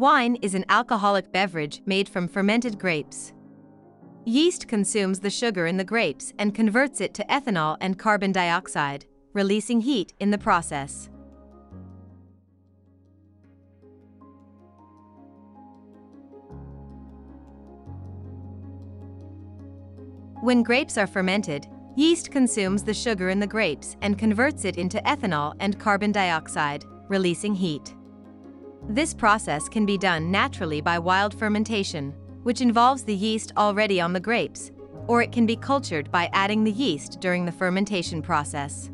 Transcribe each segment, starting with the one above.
Wine is an alcoholic beverage made from fermented grapes. Yeast consumes the sugar in the grapes and converts it to ethanol and carbon dioxide, releasing heat in the process. When grapes are fermented, yeast consumes the sugar in the grapes and converts it into ethanol and carbon dioxide, releasing heat. This process can be done naturally by wild fermentation, which involves the yeast already on the grapes, or it can be cultured by adding the yeast during the fermentation process.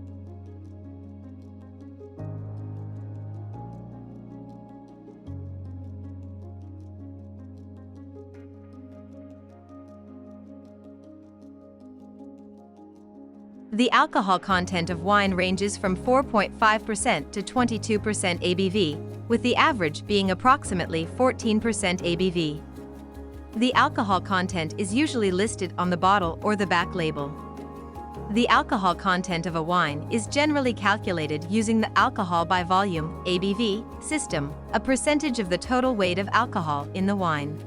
The alcohol content of wine ranges from 4.5% to 22% ABV, with the average being approximately 14% ABV. The alcohol content is usually listed on the bottle or the back label. The alcohol content of a wine is generally calculated using the alcohol by volume (ABV) system, a percentage of the total weight of alcohol in the wine.